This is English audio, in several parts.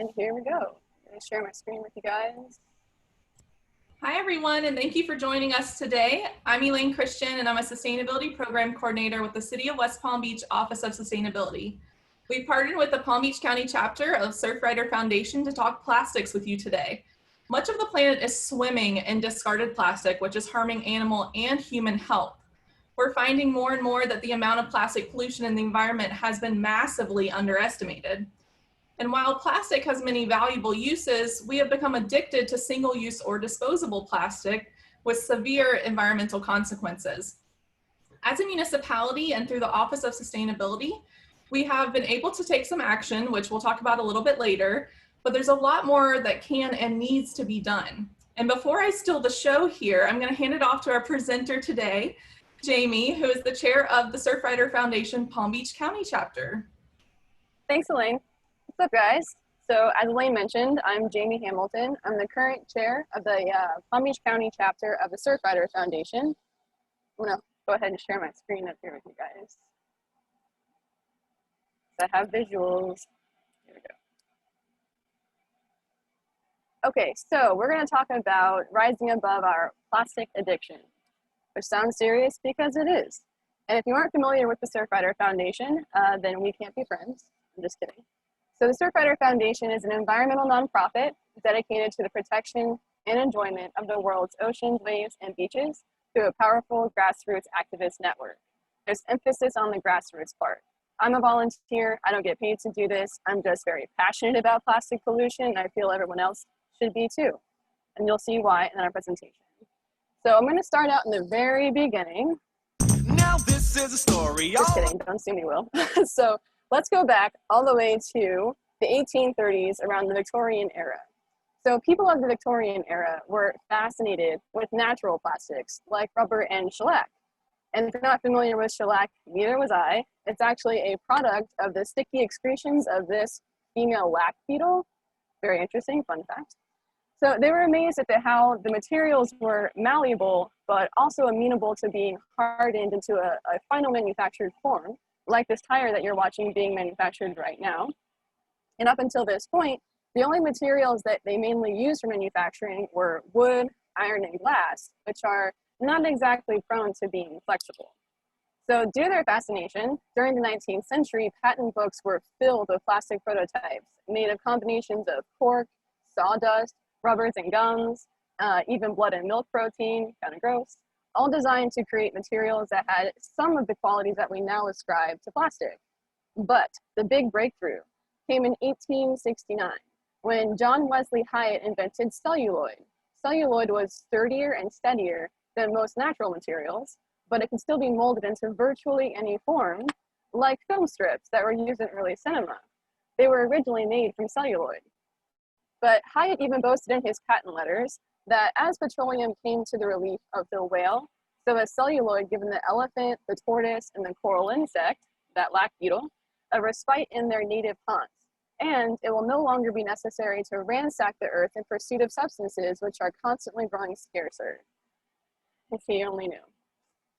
And here we go. I'm going to share my screen with you guys. Hi, everyone, and thank you for joining us today. I'm Elaine Christian, and I'm a Sustainability Program Coordinator with the City of West Palm Beach Office of Sustainability. We've partnered with the Palm Beach County chapter of Surfrider Foundation to talk plastics with you today. Much of the planet is swimming in discarded plastic, which is harming animal and human health. We're finding more and more that the amount of plastic pollution in the environment has been massively underestimated. And while plastic has many valuable uses, we have become addicted to single-use or disposable plastic with severe environmental consequences. As a municipality and through the Office of Sustainability, we have been able to take some action, which we'll talk about a little bit later, but there's a lot more that can and needs to be done. And before I steal the show here, I'm going to hand it off to our presenter today, Jamie, who is the chair of the Surfrider Foundation Palm Beach County chapter. Thanks, Elaine. What's up, guys? So as Elaine mentioned, I'm Jamie Hamilton. I'm the current chair of the Palm Beach County chapter of the Surfrider Foundation. I'm going to go ahead and share my screen up here with you guys. So I have visuals. Here we go. Okay, so we're going to talk about rising above our plastic addiction, which sounds serious because it is. And if you aren't familiar with the Surfrider Foundation, then we can't be friends. I'm just kidding. So the Surfrider Foundation is an environmental nonprofit dedicated to the protection and enjoyment of the world's oceans, waves, and beaches through a powerful grassroots activist network. There's emphasis on the grassroots part. I'm a volunteer. I don't get paid to do this. I'm just very passionate about plastic pollution, and I feel everyone else should be too. And you'll see why in our presentation. So I'm going to start out in the very beginning. Now this is a story. Just kidding, don't sue me, Will. So let's go back all the way to the 1830s, around the Victorian era. So people of the Victorian era were fascinated with natural plastics like rubber and shellac. And if you're not familiar with shellac, neither was I. It's actually a product of the sticky excretions of this female lac beetle. Very interesting, fun fact. So they were amazed at how the materials were malleable, but also amenable to being hardened into a final manufactured form, like this tire that you're watching being manufactured right now. And up until this point, the only materials that they mainly used for manufacturing were wood, iron, and glass, which are not exactly prone to being flexible. So due to their fascination, during the 19th century, patent books were filled with plastic prototypes made of combinations of cork, sawdust, rubbers and gums, even blood and milk protein, kind of gross, all designed to create materials that had some of the qualities that we now ascribe to plastic. But the big breakthrough came in 1869, when John Wesley Hyatt invented celluloid. Celluloid was sturdier and steadier than most natural materials, but it can still be molded into virtually any form, like film strips that were used in early cinema. They were originally made from celluloid. But Hyatt even boasted in his patent letters that as petroleum came to the relief of the whale, so as celluloid given the elephant, the tortoise, and the coral insect, that lac beetle, a respite in their native haunts. And it will no longer be necessary to ransack the earth in pursuit of substances which are constantly growing scarcer. If he only knew.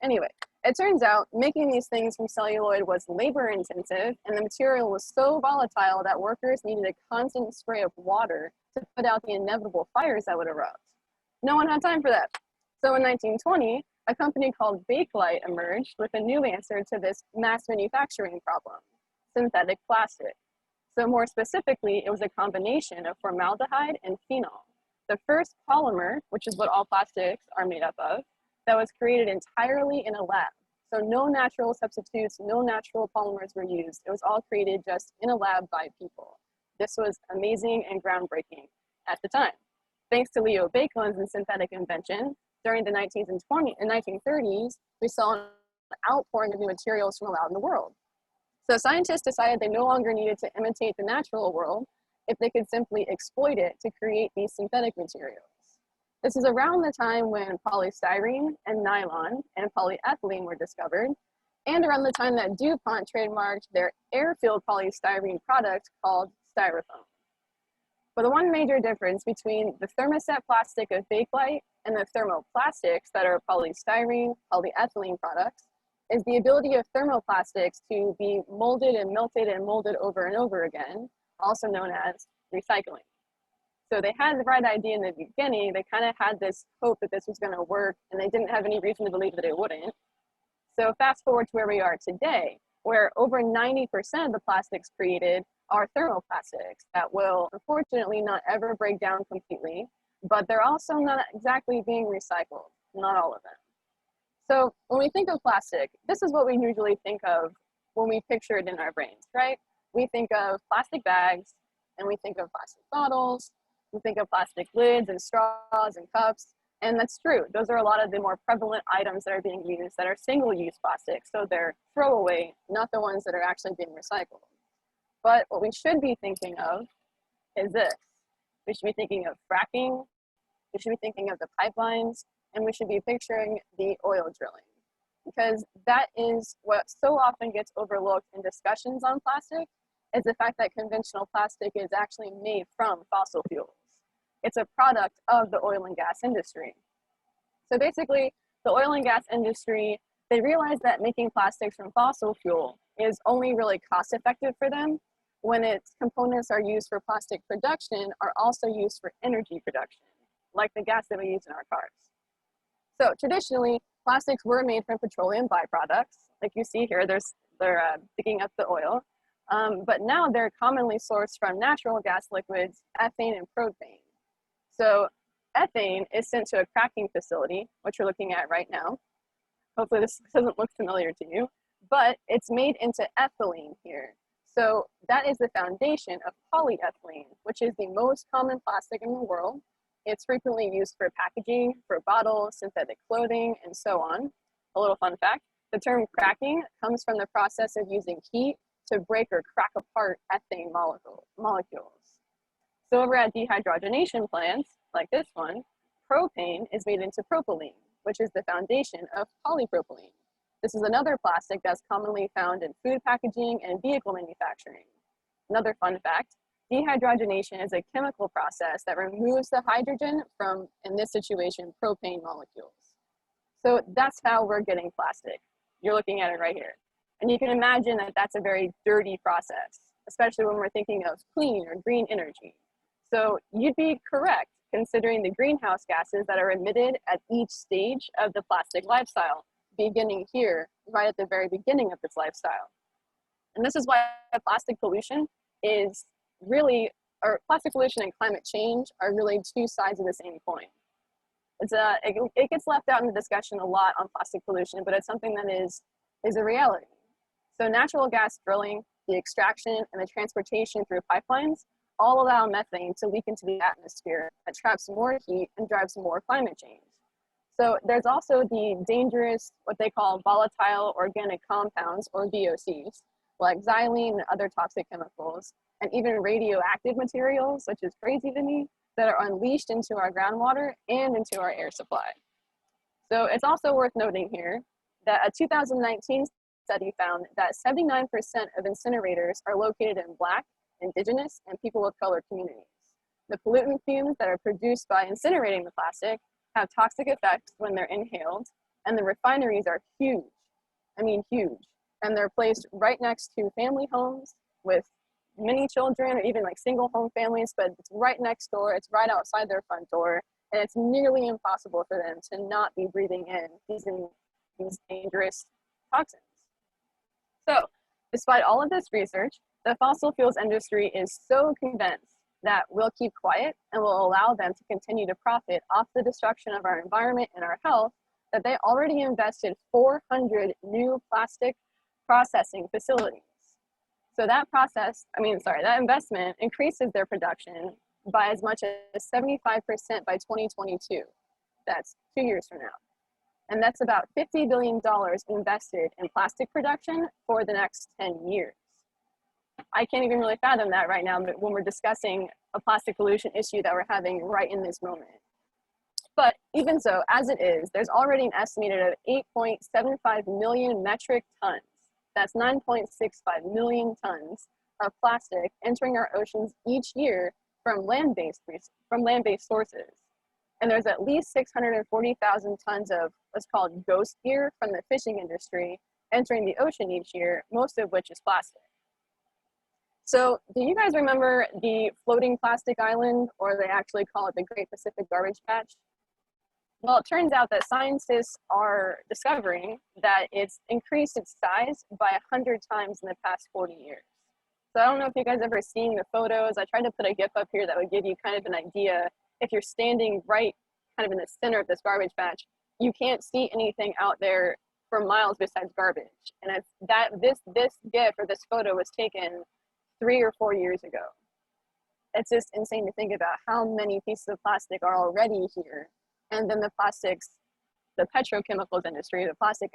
Anyway, it turns out making these things from celluloid was labor intensive, and the material was so volatile that workers needed a constant spray of water to put out the inevitable fires that would erupt. No one had time for that. So in 1920, a company called Bakelite emerged with a new answer to this mass manufacturing problem: synthetic plastic. So more specifically, it was a combination of formaldehyde and phenol. The first polymer, which is what all plastics are made up of, that was created entirely in a lab. So no natural substitutes, no natural polymers were used. It was all created just in a lab by people. This was amazing and groundbreaking at the time. Thanks to Leo Baekeland's synthetic invention, during the 1930s, we saw an outpouring of new materials from around the world. So scientists decided they no longer needed to imitate the natural world if they could simply exploit it to create these synthetic materials. This is around the time when polystyrene and nylon and polyethylene were discovered, and around the time that DuPont trademarked their air-filled polystyrene product called styrofoam. But the one major difference between the thermoset plastic of Bakelite and the thermoplastics that are polystyrene, polyethylene products is the ability of thermoplastics to be molded and melted and molded over and over again, also known as recycling. So they had the right idea in the beginning. They kind of had this hope that this was going to work, and they didn't have any reason to believe that it wouldn't. So fast forward to where we are today, where over 90% of the plastics created are thermoplastics that will unfortunately not ever break down completely, but they're also not exactly being recycled, not all of them. So when we think of plastic, this is what we usually think of when we picture it in our brains, right? We think of plastic bags, and we think of plastic bottles, we think of plastic lids and straws and cups, and that's true. Those are a lot of the more prevalent items that are being used that are single-use plastics, so they're throwaway, not the ones that are actually being recycled. But what we should be thinking of is this. We should be thinking of fracking, we should be thinking of the pipelines, and we should be picturing the oil drilling, because that is what so often gets overlooked in discussions on plastic, is the fact that conventional plastic is actually made from fossil fuels. It's a product of the oil and gas industry. So basically, the oil and gas industry, they realize that making plastics from fossil fuel is only really cost effective for them when its components are used for plastic production are also used for energy production, like the gas that we use in our cars. So traditionally, plastics were made from petroleum byproducts. Like you see here, they're digging up the oil. But now they're commonly sourced from natural gas liquids, ethane and propane. So ethane is sent to a cracking facility, which we're looking at right now. Hopefully this doesn't look familiar to you, but it's made into ethylene here. So that is the foundation of polyethylene, which is the most common plastic in the world. It's frequently used for packaging, for bottles, synthetic clothing, and so on. A little fun fact, the term cracking comes from the process of using heat to break or crack apart ethane molecules. So over at dehydrogenation plants, like this one, propane is made into propylene, which is the foundation of polypropylene. This is another plastic that's commonly found in food packaging and vehicle manufacturing. Another fun fact, dehydrogenation is a chemical process that removes the hydrogen from, in this situation, propane molecules. So that's how we're getting plastic. You're looking at it right here. And you can imagine that that's a very dirty process, especially when we're thinking of clean or green energy. So you'd be correct considering the greenhouse gases that are emitted at each stage of the plastic lifestyle, beginning here, right at the very beginning of this lifestyle. And this is why plastic pollution is really, or plastic pollution and climate change are really two sides of the same coin. It gets left out in the discussion a lot on plastic pollution, but it's something that is a reality. So natural gas drilling, the extraction, and the transportation through pipelines all allow methane to leak into the atmosphere that traps more heat and drives more climate change. So there's also the dangerous, what they call volatile organic compounds, or VOCs, like xylene and other toxic chemicals, and even radioactive materials, which is crazy to me, that are unleashed into our groundwater and into our air supply. So it's also worth noting here that a 2019 study found that 79% of incinerators are located in Black, Indigenous, and people of color communities. The pollutant fumes that are produced by incinerating the plastic have toxic effects when they're inhaled, and the refineries are huge. I mean huge. And they're placed right next to family homes with many children, or even like single home families, but it's right next door, it's right outside their front door, and it's nearly impossible for them to not be breathing in these dangerous toxins. So, despite all of this research, the fossil fuels industry is so convinced that we'll keep quiet and will allow them to continue to profit off the destruction of our environment and our health that they already invested 400 new plastic processing facilities. So that investment increases their production by as much as 75% by 2022. That's 2 years from now. And that's about $50 billion invested in plastic production for the next 10 years. I can't even really fathom that right now when we're discussing a plastic pollution issue that we're having right in this moment. But even so, as it is, there's already an estimated of 8.75 million metric tons. That's 9.65 million tons of plastic entering our oceans each year from land-based sources. And there's at least 640,000 tons of what's called ghost gear from the fishing industry entering the ocean each year, most of which is plastic. So do you guys remember the floating plastic island, or they actually call it the Great Pacific Garbage Patch? Well, it turns out that scientists are discovering that it's increased its size by 100 times in the past 40 years. So I don't know if you guys ever seen the photos. I tried to put a GIF up here that would give you kind of an idea. If you're standing right kind of in the center of this garbage patch, you can't see anything out there for miles besides garbage. And it's that this GIF or this photo was taken 3 or 4 years ago. It's just insane to think about how many pieces of plastic are already here. And then the plastics, the petrochemicals industry, the plastic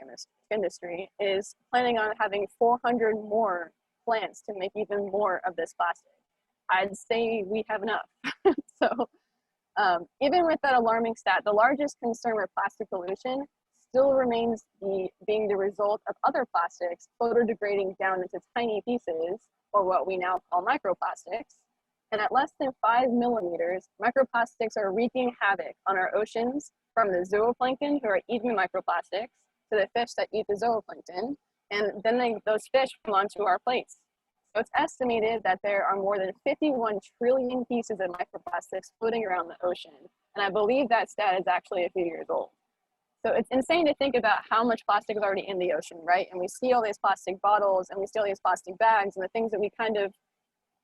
industry is planning on having 400 more plants to make even more of this plastic. I'd say we have enough. So even with that alarming stat, the largest concern with plastic pollution still remains being the result of other plastics photodegrading down into tiny pieces, or what we now call microplastics. And at less than 5 millimeters, microplastics are wreaking havoc on our oceans, from the zooplankton who are eating microplastics to the fish that eat the zooplankton. And then those fish come onto our plates. So it's estimated that there are more than 51 trillion pieces of microplastics floating around the ocean. And I believe that stat is actually a few years old. So it's insane to think about how much plastic is already in the ocean, right? And we see all these plastic bottles and we see all these plastic bags and the things that we kind of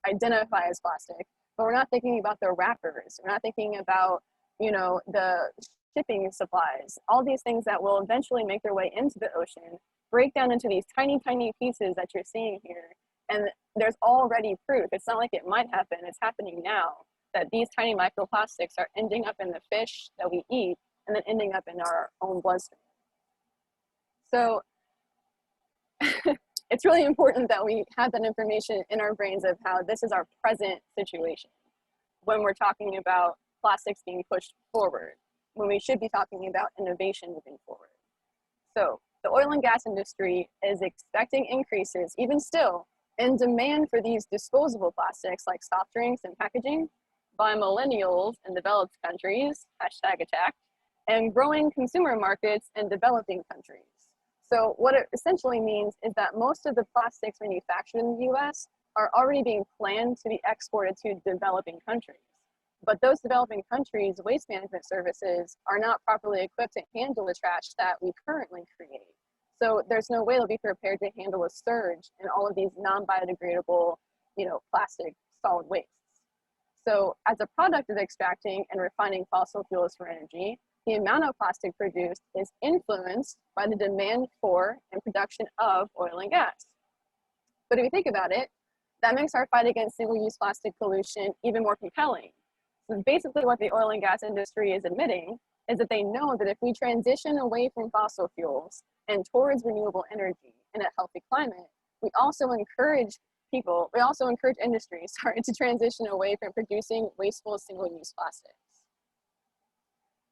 identify as plastic, but we're not thinking about the wrappers. We're not thinking about, you know, the shipping supplies, all these things that will eventually make their way into the ocean, break down into these tiny, tiny pieces that you're seeing here. And there's already proof. It's not like it might happen. It's happening now that these tiny microplastics are ending up in the fish that we eat and then ending up in our own bloodstream. So it's really important that we have that information in our brains of how this is our present situation when we're talking about plastics being pushed forward, when we should be talking about innovation moving forward. So the oil and gas industry is expecting increases, even still, in demand for these disposable plastics like soft drinks and packaging by millennials in developed countries, #attack, and growing consumer markets in developing countries. So what it essentially means is that most of the plastics manufactured in the US are already being planned to be exported to developing countries. But those developing countries' waste management services are not properly equipped to handle the trash that we currently create. So there's no way they'll be prepared to handle a surge in all of these non-biodegradable, plastic solid wastes. So as a product of extracting and refining fossil fuels for energy, the amount of plastic produced is influenced by the demand for and production of oil and gas. But if you think about it, that makes our fight against single-use plastic pollution even more compelling. So basically what the oil and gas industry is admitting is that they know that if we transition away from fossil fuels and towards renewable energy in a healthy climate, we also encourage industries to transition away from producing wasteful single-use plastics.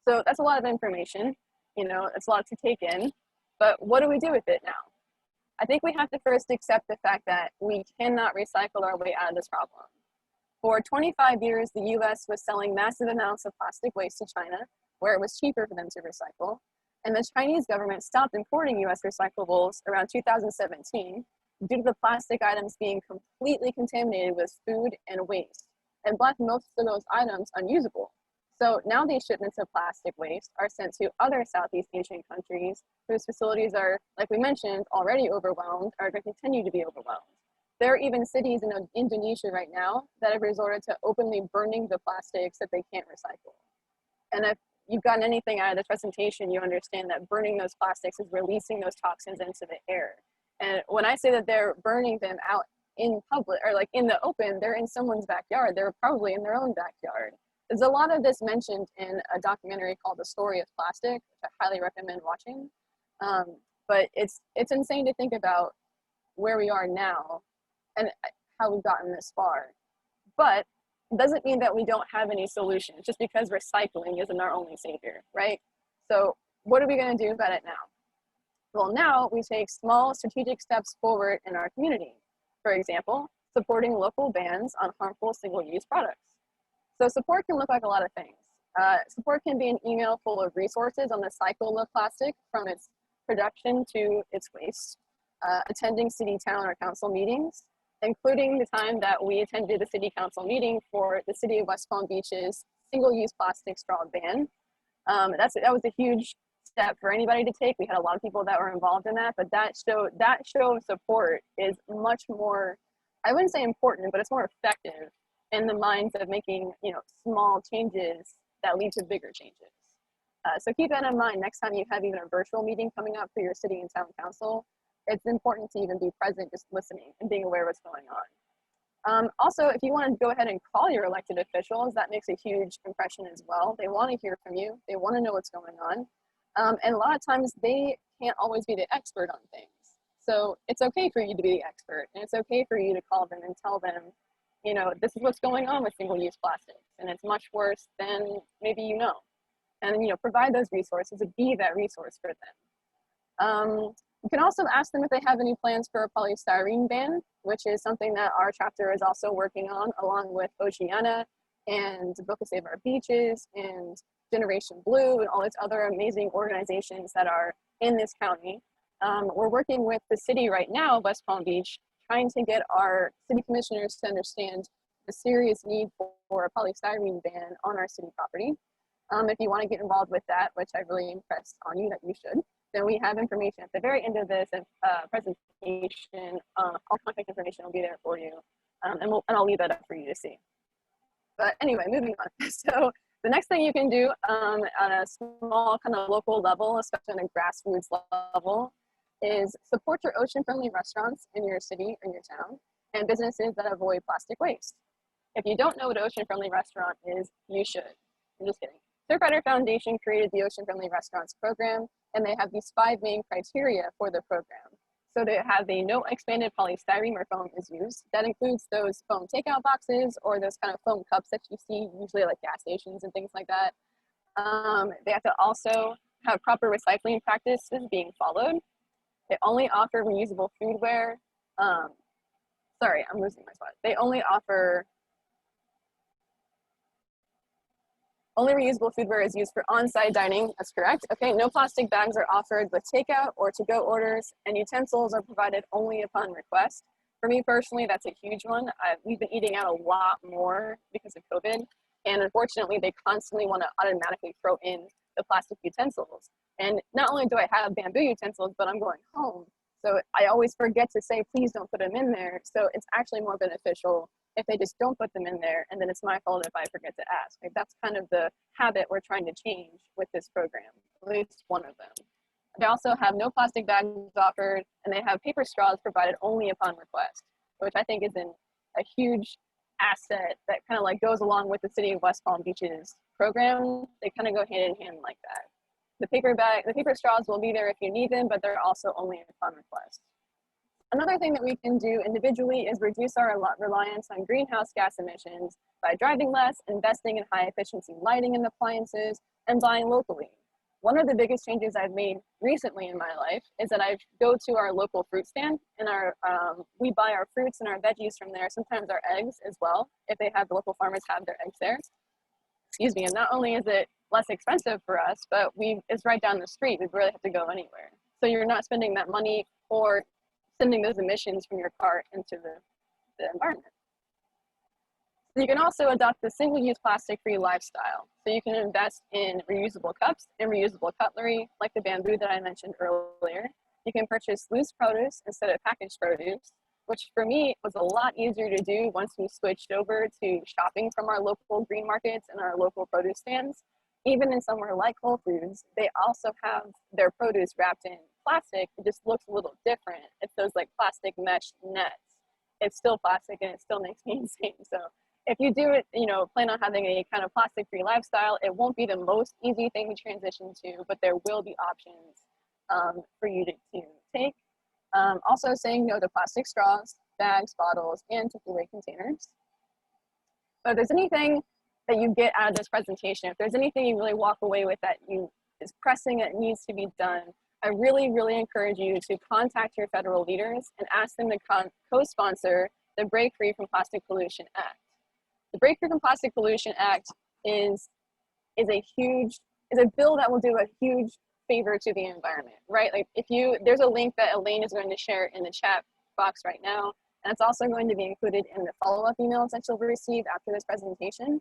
So that's a lot of information, it's a lot to take in, but what do we do with it now? I think we have to first accept the fact that we cannot recycle our way out of this problem. For 25 years, the US was selling massive amounts of plastic waste to China, where it was cheaper for them to recycle. And the Chinese government stopped importing US recyclables around 2017 due to the plastic items being completely contaminated with food and waste, and left most of those items unusable. So now these shipments of plastic waste are sent to other Southeast Asian countries whose facilities are, like we mentioned, already overwhelmed, or going to continue to be overwhelmed. There are even cities in Indonesia right now that have resorted to openly burning the plastics that they can't recycle. And if you've gotten anything out of this presentation, you understand that burning those plastics is releasing those toxins into the air. And when I say that they're burning them out in public, or like in the open, they're in someone's backyard. They're probably in their own backyard. There's a lot of this mentioned in a documentary called The Story of Plastic, which I highly recommend watching. But it's insane to think about where we are now and how we've gotten this far. But it doesn't mean that we don't have any solutions just because recycling isn't our only savior, right? So what are we going to do about it now? Well, now we take small strategic steps forward in our community. For example, supporting local bans on harmful single-use products. So support can look like a lot of things. Support can be an email full of resources on the cycle of plastic from its production to its waste, attending city, town, or council meetings, including the time that we attended the city council meeting for the city of West Palm Beach's single-use plastic straw ban. That was a huge step for anybody to take. We had a lot of people that were involved in that, but that show of support is much more, I wouldn't say important, but it's more effective in the minds of making, you know, small changes that lead to bigger changes. So keep that in mind next time you have even a virtual meeting coming up for your city and town council. It's important to even be present, just listening and being aware of what's going on. Also, if you want to go ahead and call your elected officials, that makes a huge impression as well. They want to hear from you. They want to know what's going on. And a lot of times they can't always be the expert on things. So it's okay for you to be the expert, and it's okay for you to call them and tell them, you know, this is what's going on with single-use plastics, and it's much worse than maybe you know. And, you know, provide those resources and be that resource for them. You can also ask them if they have any plans for a polystyrene ban, which is something that our chapter is also working on, along with Oceana and Book of Save Our Beaches and Generation Blue and all these other amazing organizations that are in this county. We're working with the city right now, West Palm Beach, trying to get our city commissioners to understand the serious need for a polystyrene ban on our city property. If you want to get involved with that, which I really impressed on you that you should, then we have information at the very end of this presentation. All contact information will be there for you, and I'll leave that up for you to see. But anyway, moving on. So the next thing you can do on a small kind of local level, especially on a grassroots level, is support your ocean-friendly restaurants in your city or your town and businesses that avoid plastic waste. If you don't know what an ocean-friendly restaurant is, you should. I'm just kidding. Surfrider Foundation created the Ocean Friendly Restaurants program, and they have these 5 main criteria for the program. So they have a no expanded polystyrene where foam is used. That includes those foam takeout boxes or those kind of foam cups that you see usually at like gas stations and things like that. They have to also have proper recycling practices being followed. They only offer reusable foodware. Sorry, I'm losing my spot. They only offer only reusable foodware is used for on-site dining. That's correct. Okay, no plastic bags are offered with takeout or to-go orders, and utensils are provided only upon request. For me personally, that's a huge one. We've been eating out a lot more because of COVID, and unfortunately, they constantly want to automatically throw in the plastic utensils. And not only do I have bamboo utensils, but I'm going home. So I always forget to say, please don't put them in there. So it's actually more beneficial if they just don't put them in there, and then it's my fault if I forget to ask. Like, that's kind of the habit we're trying to change with this program, at least one of them. They also have no plastic bags offered, and they have paper straws provided only upon request, which I think is a huge asset that kind of like goes along with the city of West Palm Beach's program. They kind of go hand in hand like that. The paper straws will be there if you need them, but they're also only upon request. Another thing that we can do individually is reduce our reliance on greenhouse gas emissions by driving less, investing in high efficiency lighting and appliances, and buying locally. One of the biggest changes I've made recently in my life is that I go to our local fruit stand, and we buy our fruits and our veggies from there, sometimes our eggs as well, if they have the local farmers have their eggs there. Excuse me, and not only is it less expensive for us, but it's right down the street. We barely have to go anywhere. So you're not spending that money or sending those emissions from your car into the environment. You can also adopt the single-use plastic-free lifestyle. So you can invest in reusable cups and reusable cutlery, like the bamboo that I mentioned earlier. You can purchase loose produce instead of packaged produce, which for me was a lot easier to do once we switched over to shopping from our local green markets and our local produce stands. Even in somewhere like Whole Foods, they also have their produce wrapped in plastic. It just looks a little different. It's those like plastic mesh nets. It's still plastic and it still makes me insane. So if you do it, plan on having a kind of plastic-free lifestyle, it won't be the most easy thing to transition to, but there will be options for you to take. Also saying no to plastic straws, bags, bottles, and takeaway containers. But if there's anything that you get out of this presentation, if there's anything you really walk away with that is pressing, that needs to be done, I really, really encourage you to contact your federal leaders and ask them to co-sponsor the Break Free from Plastic Pollution Act. The Break Free from Plastic Pollution Act is a bill that will do a huge favor to the environment, right? Like there's a link that Elaine is going to share in the chat box right now And it's also going to be included in the follow-up emails that you'll receive after this presentation.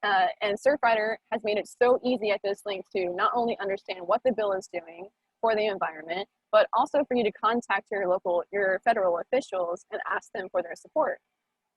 And Surfrider has made it so easy at this link to not only understand what the bill is doing for the environment, but also for you to contact your federal officials and ask them for their support.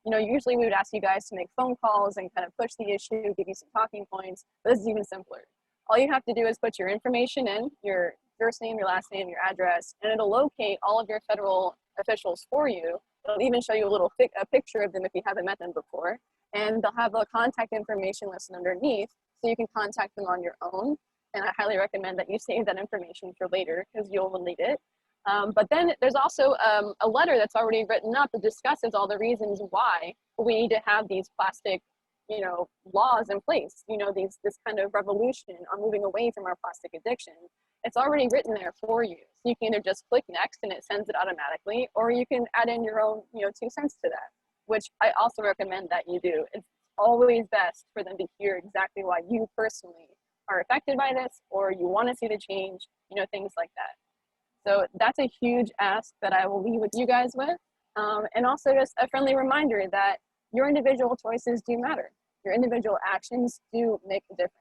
You know, usually we would ask you guys to make phone calls and kind of push the issue, give you some talking points, but this is even simpler. All you have to do is put your information in, your first name, your last name, your address, and it'll locate all of your federal officials for you. It'll even show you a picture of them if you haven't met them before. And they'll have a contact information listed underneath, so you can contact them on your own. And I highly recommend that you save that information for later because you'll need it. But then there's also a letter that's already written up that discusses all the reasons why we need to have these plastic, you know, laws in place. You know, this kind of revolution on moving away from our plastic addiction. It's already written there for you. So you can either just click next and it sends it automatically, or you can add in your own, you know, 2 cents to that, which I also recommend that you do. It's always best for them to hear exactly why you personally are affected by this, or you want to see the change, you know, things like that. So that's a huge ask that I will leave with you guys with. And also just a friendly reminder that your individual choices do matter. Your individual actions do make a difference.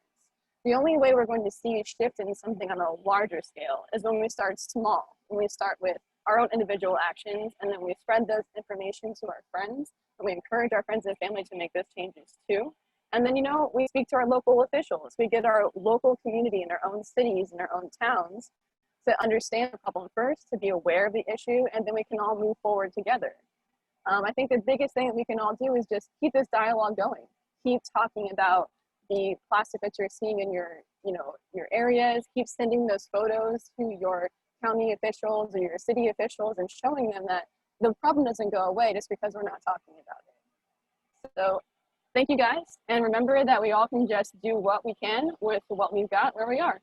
The only way we're going to see a shift in something on a larger scale is when we start small, when we start with our own individual actions, and then we spread those information to our friends, and we encourage our friends and family to make those changes too. And then, you know, we speak to our local officials. We get our local community in our own cities and our own towns to understand the problem first, to be aware of the issue, and then we can all move forward together. I think the biggest thing that we can all do is just keep this dialogue going. Keep talking about the plastic that you're seeing in your areas. Keep sending those photos to your county officials or your city officials and showing them that the problem doesn't go away just because we're not talking about it. So thank you guys. And remember that we all can just do what we can with what we've got where we are.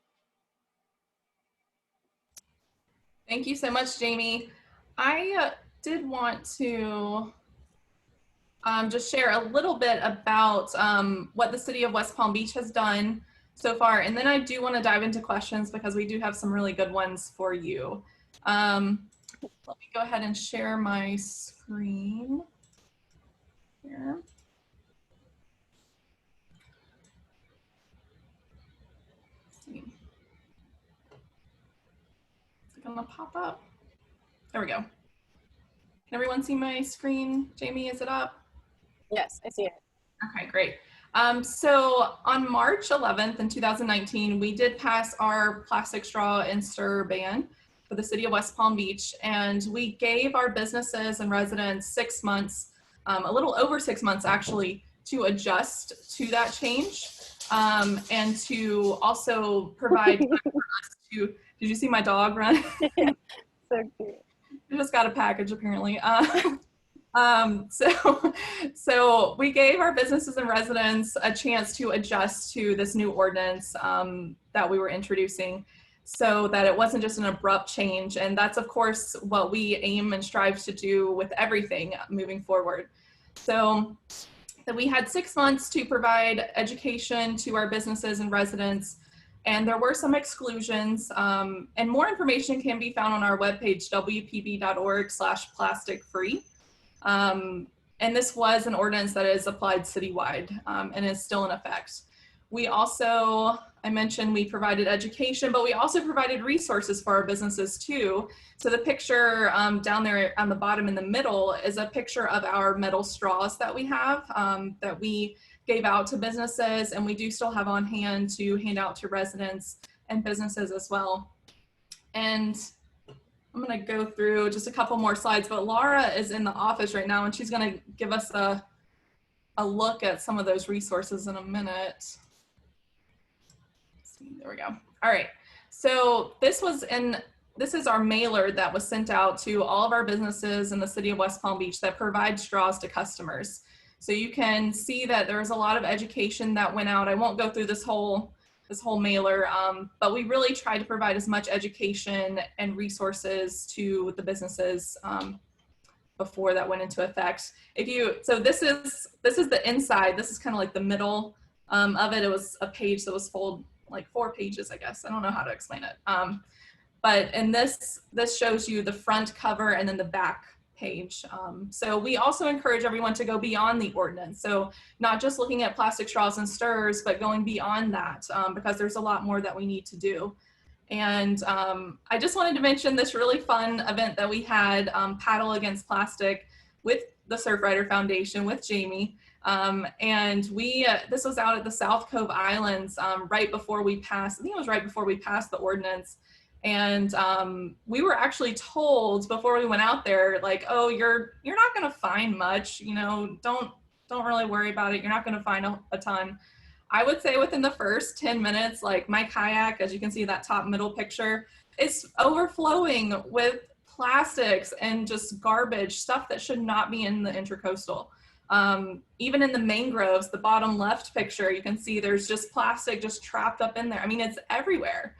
Thank you so much, Jamie. I did want to just share a little bit about what the city of West Palm Beach has done so far. And then I do want to dive into questions because we do have some really good ones for you. Let me go ahead and share my screen here. Let's see. Is it gonna pop up? There we go. Can everyone see my screen? Jamie, is it up? Yes, I see it. Okay, great. So on March 11th in 2019, we did pass our plastic straw and stir ban for the city of West Palm Beach, and we gave our businesses and residents 6 months, a little over 6 months actually, to adjust to that change, and to also provide time for us to, did you see my dog run? So cute. I just got a package apparently. So we gave our businesses and residents a chance to adjust to this new ordinance that we were introducing, so that it wasn't just an abrupt change. And that's of course what we aim and strive to do with everything moving forward. So we had 6 months to provide education to our businesses and residents, and there were some exclusions, and more information can be found on our webpage, wpb.org/plastic-free. And this was an ordinance that is applied citywide and is still in effect. We also, I mentioned we provided education, but we also provided resources for our businesses too. So the picture down there on the bottom in the middle is a picture of our metal straws that we have that we gave out to businesses, and we do still have on hand to hand out to residents and businesses as well. And I'm gonna go through just a couple more slides, but Laura is in the office right now and she's gonna give us a look at some of those resources in a minute. Let's see, there we go. All right, so this is our mailer that was sent out to all of our businesses in the city of West Palm Beach that provide straws to customers. So you can see that there was a lot of education that went out. I won't go through this whole mailer, but we really tried to provide as much education and resources to the businesses before that went into effect. So this is the inside. This is kind of like the middle of it. It was a page that was folded like 4 pages, I guess. I don't know how to explain it. But in this shows you the front cover and then the back page. So we also encourage everyone to go beyond the ordinance. So not just looking at plastic straws and stirs, but going beyond that, because there's a lot more that we need to do. And I just wanted to mention this really fun event that we had, Paddle Against Plastic, with the Surfrider Foundation with Jamie. And this was out at the South Cove Islands right before we passed, I think it was right before we passed the ordinance. And we were actually told before we went out there, like, oh, you're not going to find much, you know, don't really worry about it. You're not going to find a ton. I would say within the first 10 minutes, like my kayak, as you can see that top middle picture, is overflowing with plastics and just garbage, stuff that should not be in the intercoastal. Even in the mangroves, the bottom left picture, you can see there's just plastic just trapped up in there. I mean, it's everywhere.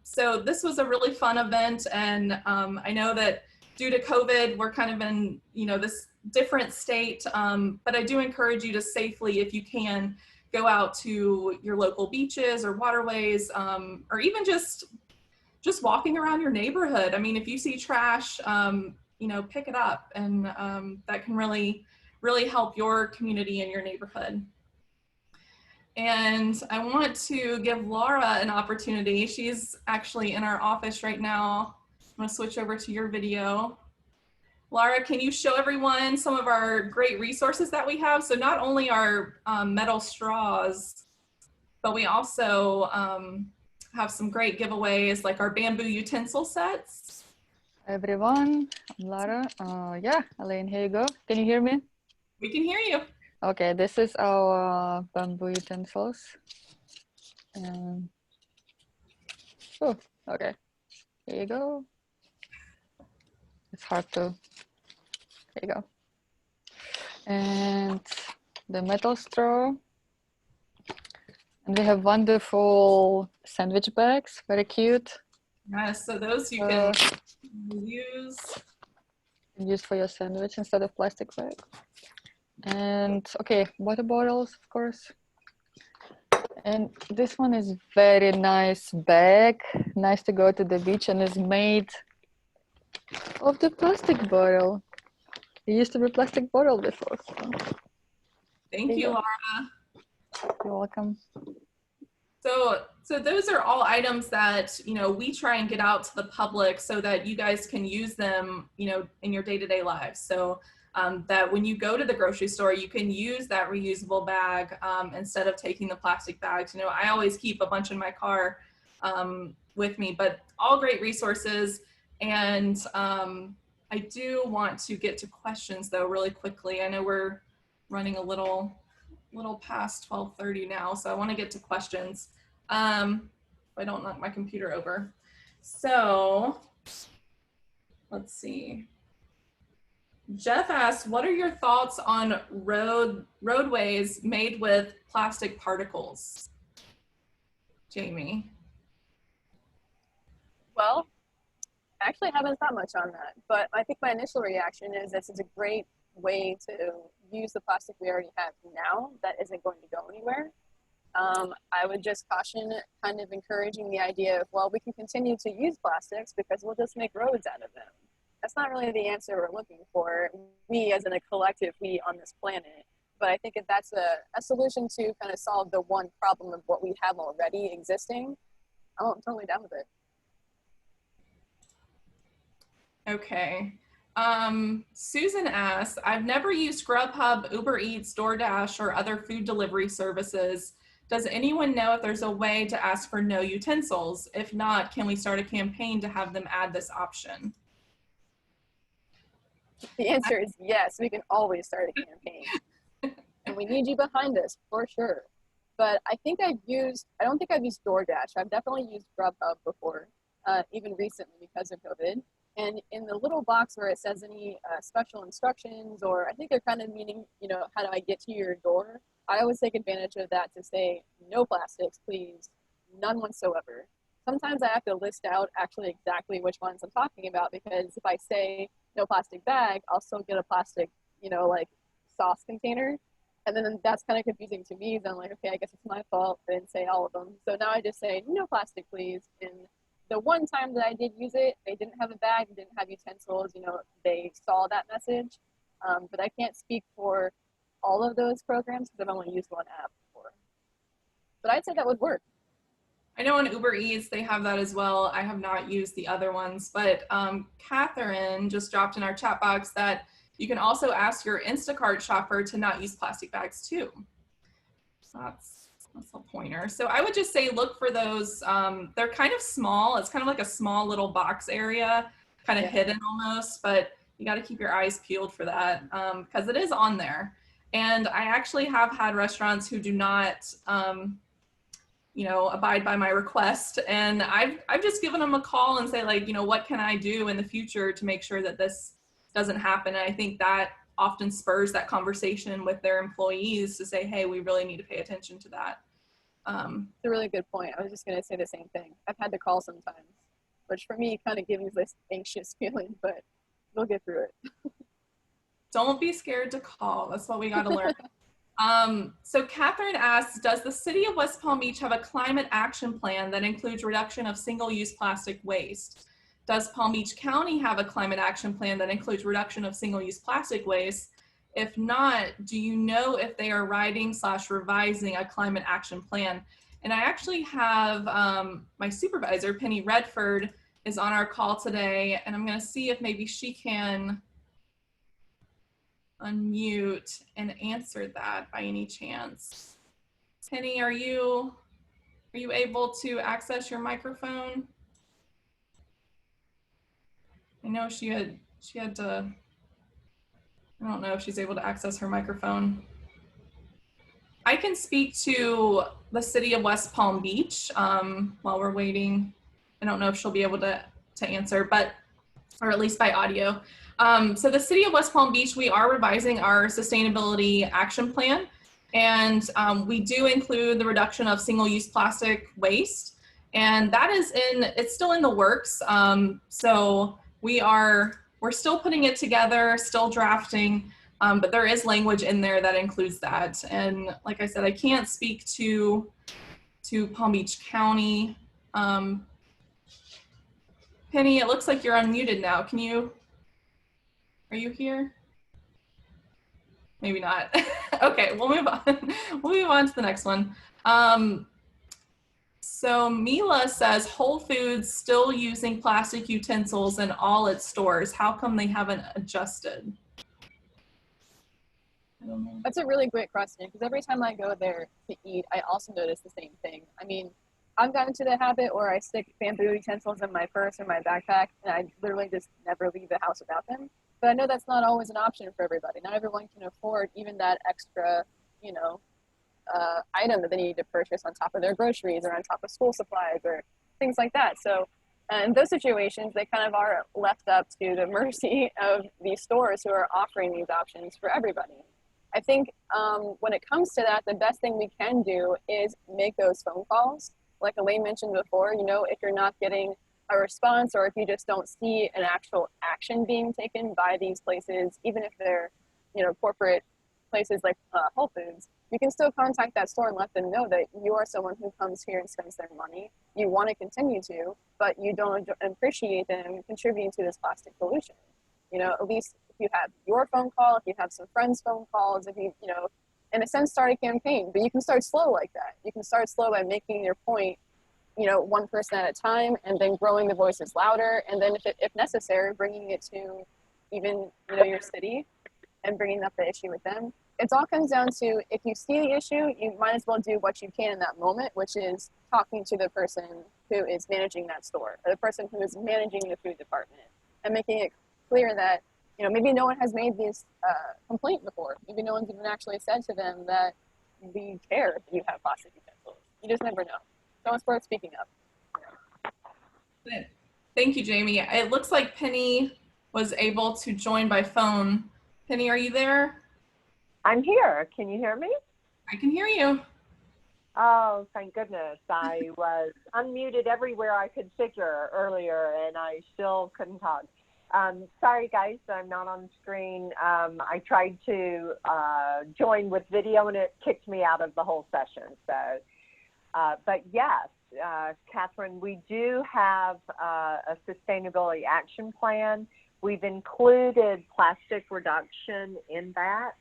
So this was a really fun event, and I know that due to COVID, we're kind of in, you know, this different state, but I do encourage you to safely, if you can, go out to your local beaches or waterways, or even just walking around your neighborhood. I mean, if you see trash, you know, pick it up, and that can really help your community and your neighborhood. And I want to give Laura an opportunity. She's actually in our office right now. I'm gonna switch over to your video. Laura, can you show everyone some of our great resources that we have? So not only our metal straws, but we also have some great giveaways like our bamboo utensil sets. Everyone, I'm Lara. Yeah, Elaine, here you go. Can you hear me? We can hear you. Okay, this is our bamboo utensils. Oh, okay. Here you go. It's hard to. There you go. And the metal straw. And we have wonderful sandwich bags, very cute. Yes, so those you can use for your sandwich instead of plastic bag. And okay, water bottles, of course. And this one is very nice bag, nice to go to the beach, and is made of the plastic bottle. It used to be plastic bottle before. So. Thank you, Laura. You're welcome. So those are all items that, you know, we try and get out to the public so that you guys can use them, you know, in your day-to-day lives. So that when you go to the grocery store, you can use that reusable bag instead of taking the plastic bags. You know, I always keep a bunch in my car with me, but all great resources. And I do want to get to questions though really quickly. I know we're running a little past 12:30 now, so I want to get to questions. If I don't knock my computer over. So let's see. Jeff asks, what are your thoughts on roadways made with plastic particles? Jamie. Well, I actually haven't thought much on that, but I think my initial reaction is this is a great way to use the plastic we already have now that isn't going to go anywhere. I would just caution kind of encouraging the idea of, well, we can continue to use plastics because we'll just make roads out of them. That's not really the answer we're looking for, we as in a collective, we on this planet. But I think if that's a solution to kind of solve the one problem of what we have already existing, I'm totally down with it. Okay. Susan asks, I've never used Grubhub, Uber Eats, DoorDash, or other food delivery services. Does anyone know if there's a way to ask for no utensils? If not, can we start a campaign to have them add this option? The answer is yes, we can always start a campaign. And we need you behind us, for sure. But I don't think I've used DoorDash. I've definitely used Grubhub before, even recently because of COVID. And in the little box where it says any special instructions, or I think they're kind of meaning, you know, how do I get to your door? I always take advantage of that to say, no plastics, please, none whatsoever. Sometimes I have to list out actually exactly which ones I'm talking about, because if I say no plastic bag, I'll still get a plastic, you know, like sauce container. And then that's kind of confusing to me. So I'm like, okay, I guess it's my fault. I didn't say all of them. So now I just say, no plastic, please. And the one time that I did use it, they didn't have a bag, didn't have utensils, you know, they saw that message. But I can't speak for all of those programs because I've only used one app before. But I'd say that would work. I know on Uber Eats, they have that as well. I have not used the other ones, but Catherine just dropped in our chat box that you can also ask your Instacart shopper to not use plastic bags too. So that's a pointer. So I would just say look for those. They're kind of small. It's kind of like a small little box area, kind of hidden almost, but you got to keep your eyes peeled for that because it is on there. And I actually have had restaurants who do not you know, abide by my request. And I've just given them a call and say like, you know, what can I do in the future to make sure that this doesn't happen? And I think that often spurs that conversation with their employees to say, hey, we really need to pay attention to that. It's a really good point. I was just going to say the same thing. I've had to call sometimes, which for me kind of gives me this anxious feeling, but we'll get through it. Don't be scared to call. That's what we got to learn. So Catherine asks, does the city of West Palm Beach have a climate action plan that includes reduction of single-use plastic waste? Does Palm Beach County have a climate action plan that includes reduction of single-use plastic waste? If not, do you know if they are writing/revising a climate action plan? And I actually have my supervisor, Penny Redford, is on our call today, and I'm going to see if maybe she can unmute and answer that by any chance. Penny, are you able to access your microphone? I know she had to, I don't know if she's able to access her microphone. I can speak to the city of West Palm Beach while we're waiting. I don't know if she'll be able to answer, but, or at least by audio. So the city of West Palm Beach, we are revising our sustainability action plan. And we do include the reduction of single-use plastic waste. And that is it's still in the works. So we're still putting it together, still drafting, but there is language in there that includes that. And like I said, I can't speak to Palm Beach County. Penny, it looks like you're unmuted now. Are you here? Maybe not. Okay, we'll move on. We'll move on to the next one. So Mila says Whole Foods still using plastic utensils in all its stores. How come they haven't adjusted? I don't know. That's a really great question because every time I go there to eat, I also notice the same thing. I mean, I've gotten to the habit where I stick bamboo utensils in my purse or my backpack, and I literally just never leave the house without them. But I know that's not always an option for everybody. Not everyone can afford even that extra, you know, item that they need to purchase on top of their groceries or on top of school supplies or things like that. So in those situations, they kind of are left up to the mercy of these stores who are offering these options for everybody. I think when it comes to that, the best thing we can do is make those phone calls. Like Elaine mentioned before, you know, if you're not getting a response or if you just don't see an actual action being taken by these places, even if they're, you know, corporate places like Whole Foods, you can still contact that store and let them know that you are someone who comes here and spends their money. You want to continue to, but you don't appreciate them contributing to this plastic pollution. You know, at least if you have your phone call, if you have some friends' phone calls, if you know, in a sense, start a campaign. But you can start slow like that. You can start slow by making your point, you know, one person at a time, and then growing the voices louder, and then if necessary, bringing it to even, you know, your city and bringing up the issue with them. It all comes down to, if you see the issue, you might as well do what you can in that moment, which is talking to the person who is managing that store, or the person who is managing the food department, and making it clear that, you know, maybe no one has made this complaint before. Maybe no one's even actually said to them that we care if you have plastic utensils. You just never know. So it's worth speaking up. Thank you, Jamie. It looks like Penny was able to join by phone. Penny, are you there? I'm here. Can you hear me? I can hear you. Oh, thank goodness. I was unmuted everywhere I could figure earlier, and I still couldn't talk. Sorry, guys, I'm not on screen. I tried to join with video, and it kicked me out of the whole session. So, but yes, Catherine, we do have a sustainability action plan. We've included plastic reduction in that.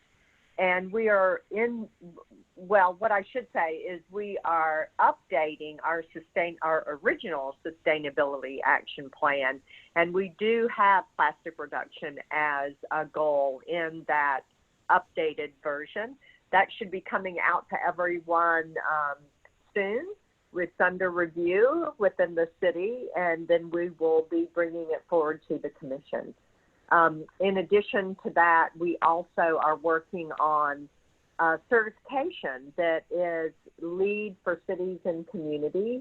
And we are well, what I should say is we are updating our original sustainability action plan. And we do have plastic reduction as a goal in that updated version. That should be coming out to everyone soon. It's under review within the city, and then we will be bringing it forward to the commission. In addition to that, we also are working on certification that is LEED for cities and communities,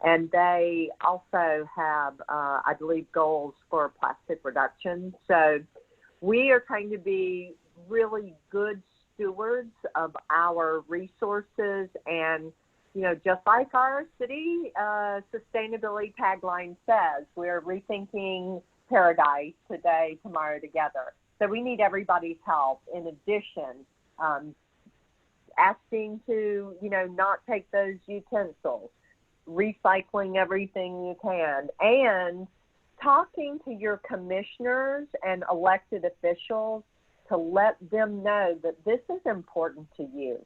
and they also have, I believe, goals for plastic reduction. So we are trying to be really good stewards of our resources, and you know, just like our city sustainability tagline says, we're rethinking paradise today, tomorrow, together. So we need everybody's help. In addition, asking to, you know, not take those utensils, recycling everything you can, and talking to your commissioners and elected officials to let them know that this is important to you.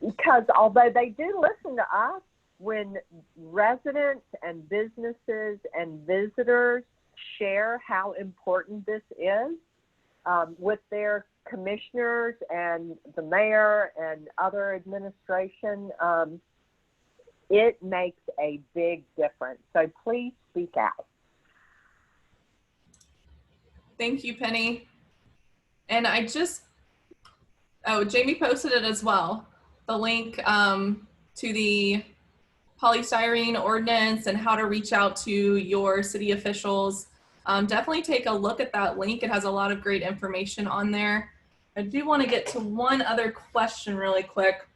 Because although they do listen to us, when residents and businesses and visitors share how important this is with their commissioners and the mayor and other administration, it makes a big difference. So please speak out. Thank you, Penny. And Jamie posted it as well. The link to the polystyrene ordinance and how to reach out to your city officials. Definitely take a look at that link. It has a lot of great information on there. I do want to get to one other question really quick.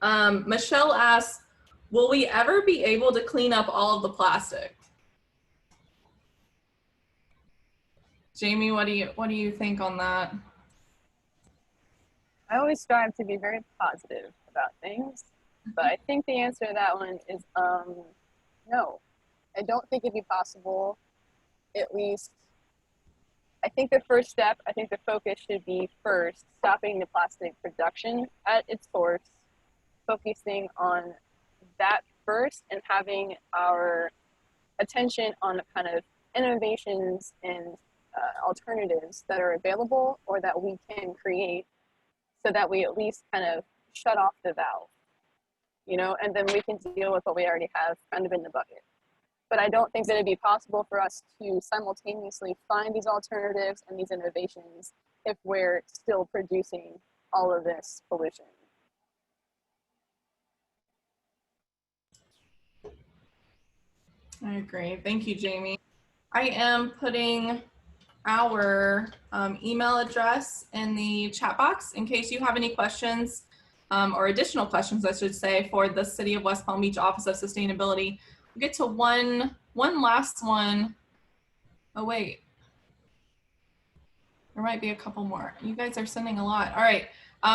Michelle asks, will we ever be able to clean up all of the plastic? Jamie, what do you think on that? I always strive to be very positive about things, but I think the answer to that one is no. I don't think it'd be possible. At least, I think the first step, I think the focus should be first stopping the plastic production at its source, focusing on that first, and having our attention on the kind of innovations and alternatives that are available or that we can create, so that we at least kind of shut off the valve, you know, and then we can deal with what we already have kind of in the bucket. But I don't think that it'd be possible for us to simultaneously find these alternatives and these innovations if we're still producing all of this pollution. I agree. Thank you, Jamie. I am putting our email address in the chat box in case you have any questions or additional questions, I should say, for the City of West Palm Beach Office of Sustainability. We'll get to one last one. Oh, wait. There might be a couple more. You guys are sending a lot. All right.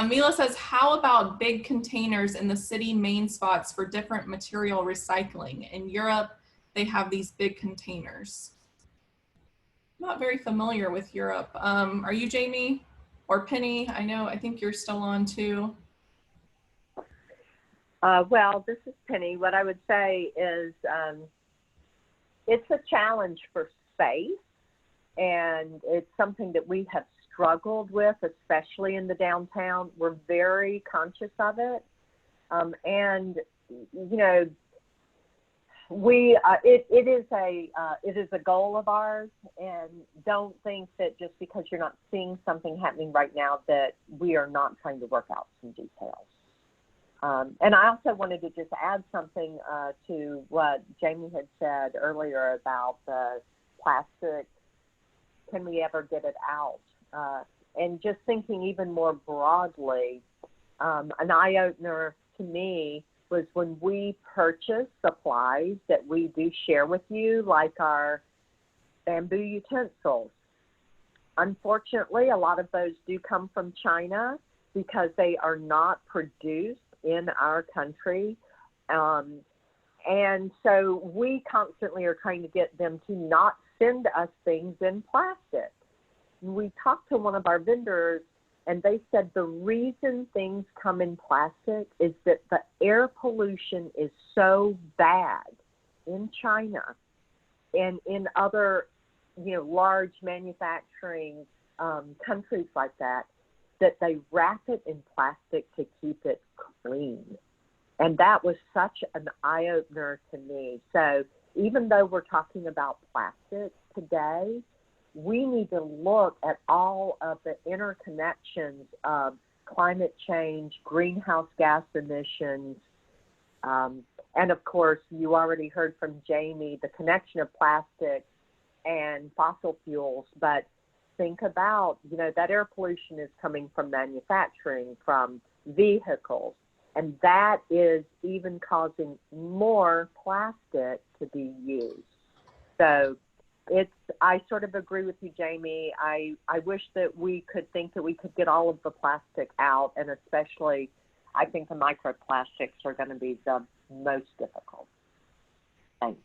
Mila says, how about big containers in the city main spots for different material recycling? In Europe, they have these big containers. I'm not very familiar with Europe. Are you, Jamie or Penny? I think you're still on too. Well, this is Penny. What I would say is it's a challenge for space, and it's something that we have struggled with, especially in the downtown. We're very conscious of it. And, you know, it is a goal of ours, and don't think that just because you're not seeing something happening right now that we are not trying to work out some details. And I also wanted to just add something to what Jamie had said earlier about the plastic. Can we ever get it out? And just thinking even more broadly, an eye-opener to me was when we purchase supplies that we do share with you, like our bamboo utensils. Unfortunately, a lot of those do come from China because they are not produced in our country. And so we constantly are trying to get them to not send us things in plastic. We talked to one of our vendors, and they said the reason things come in plastic is that the air pollution is so bad in China and in other, large manufacturing countries like that, that they wrap it in plastic to keep it clean. And that was such an eye-opener to me. So even though we're talking about plastic today, we need to look at all of the interconnections of climate change, greenhouse gas emissions, and of course, you already heard from Jamie, the connection of plastic and fossil fuels, but think about, that air pollution is coming from manufacturing, from vehicles, and that is even causing more plastic to be used. So I sort of agree with you, Jamie. I wish that we could think that we could get all of the plastic out, and especially I think the microplastics are going to be the most difficult. Thanks.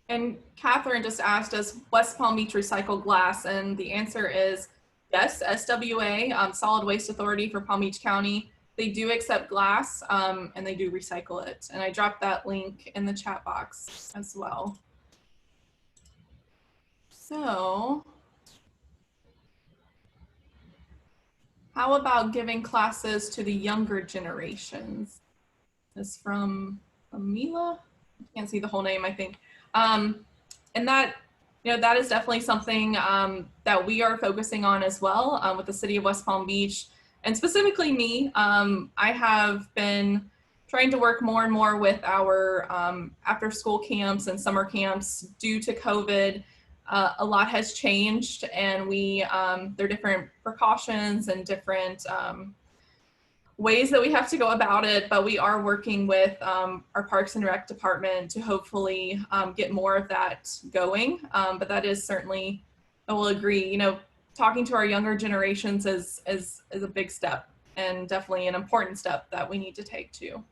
And Catherine just asked, does West Palm Beach recycle glass? And the answer is yes. SWA, Solid Waste Authority for Palm Beach County, they do accept glass, and they do recycle it. And I dropped that link in the chat box as well. So how about giving classes to the younger generations? This is from Amila. I can't see the whole name, I think. And that, that is definitely something that we are focusing on as well with the city of West Palm Beach. And specifically me, I have been trying to work more and more with our after school camps and summer camps. Due to COVID, a lot has changed, and there are different precautions and different ways that we have to go about it, but we are working with our Parks and Rec department to hopefully get more of that going. But that is certainly, I will agree, talking to our younger generations is a big step, and definitely an important step that we need to take too.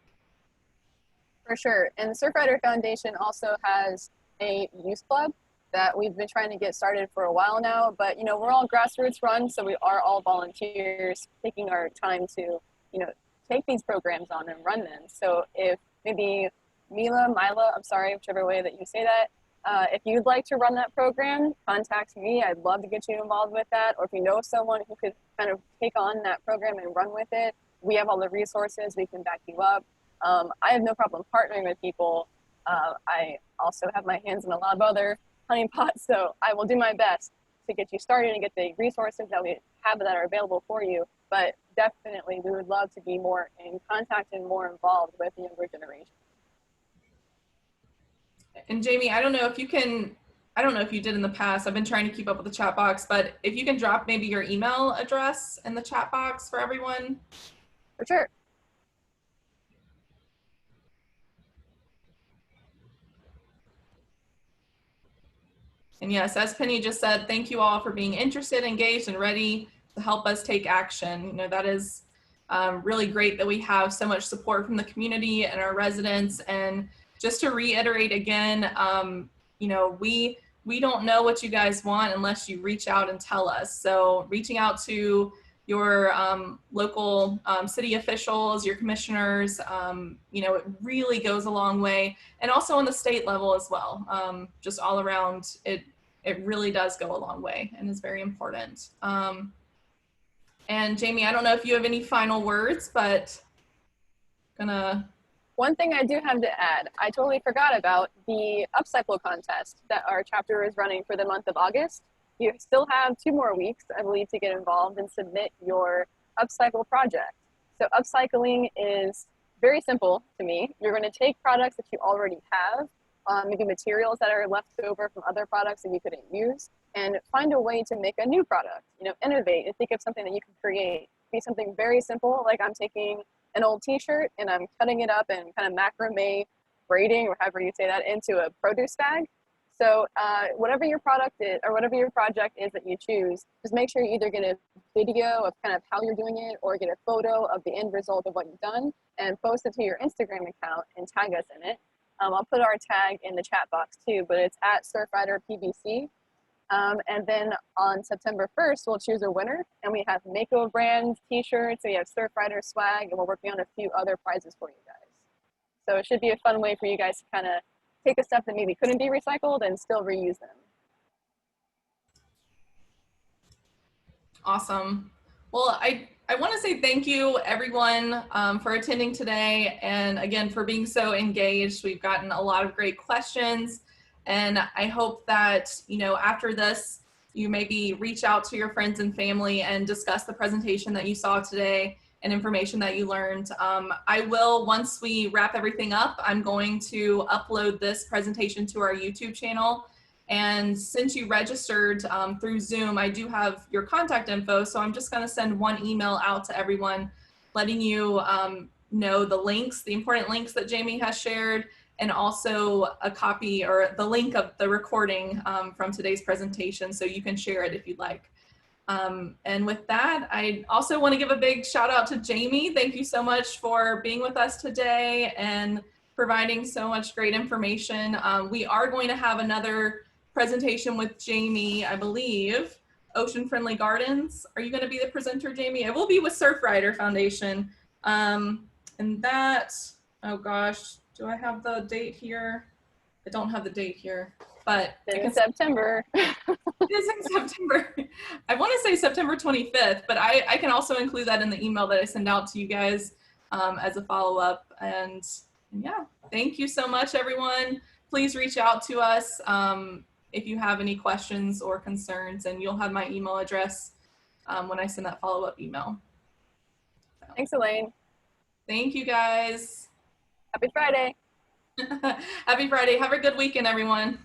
For sure. And the Surfrider Foundation also has a youth club that we've been trying to get started for a while now, but we're all grassroots run, so we are all volunteers taking our time to take these programs on and run them. So if maybe Mila, I'm sorry, whichever way that you say that, if you'd like to run that program, contact me. I'd love to get you involved with that. Or if you know someone who could kind of take on that program and run with it, we have all the resources. We can back you up. I have no problem partnering with people. I also have my hands in a lot of other honey pots, so I will do my best to get you started and get the resources that we have that are available for you. But definitely, we would love to be more in contact and more involved with the younger generation. And Jamie, I don't know if you did in the past, I've been trying to keep up with the chat box, but if you can drop maybe your email address in the chat box for everyone. For sure. And yes, as Penny just said, thank you all for being interested, engaged, and ready to help us take action. That is really great that we have so much support from the community and our residents. And just to reiterate again, we don't know what you guys want unless you reach out and tell us. So reaching out to your local city officials, your commissioners, it really goes a long way. And also on the state level as well, just all around, it really does go a long way and is very important. And Jamie, I don't know if you have any final words, but One thing I do have to add, I totally forgot about the upcycle contest that our chapter is running for the month of August. You still have 2 more weeks, I believe, to get involved and submit your upcycle project. So upcycling is very simple to me. You're going to take products that you already have, maybe materials that are left over from other products that you couldn't use, and find a way to make a new product. Innovate and think of something that you can create. Be something very simple, like I'm taking an old t-shirt and I'm cutting it up and kind of macrame braiding, or however you say that, into a produce bag. So whatever your product is, or whatever your project is that you choose, just make sure you either get a video of kind of how you're doing it, or get a photo of the end result of what you've done, and post it to your Instagram account and tag us in it. I'll put our tag in the chat box too, but it's at Surfrider PBC. And then on September 1st, we'll choose a winner, and we have Mako brand t-shirts, we have Surfrider swag, and we're working on a few other prizes for you guys. So it should be a fun way for you guys to kind of take the stuff that maybe couldn't be recycled and still reuse them. Awesome. Well, I want to say thank you, everyone, for attending today, and again, for being so engaged. We've gotten a lot of great questions, and I hope that, you know, after this, you maybe reach out to your friends and family and discuss the presentation that you saw today and information that you learned. I will, once we wrap everything up, I'm going to upload this presentation to our YouTube channel. And since you registered through Zoom, I do have your contact info. So I'm just gonna send one email out to everyone, letting you know the links, the important links that Jamie has shared, and also a copy or the link of the recording from today's presentation, so you can share it if you'd like. And with that, I also want to give a big shout out to Jamie. Thank you so much for being with us today and providing so much great information. We are going to have another presentation with Jamie, I believe, Ocean Friendly Gardens. Are you going to be the presenter, Jamie? It will be with Surfrider Foundation. And that, oh gosh, do I have the date here? I don't have the date here, but In September. It is in September. I want to say September 25th, but I can also include that in the email that I send out to you guys as a follow-up. And yeah, thank you so much, everyone. Please reach out to us if you have any questions or concerns, and you'll have my email address when I send that follow-up email. So, Thanks, Elaine. thank you, guys. Happy Friday. Happy Friday. Have a good weekend, everyone.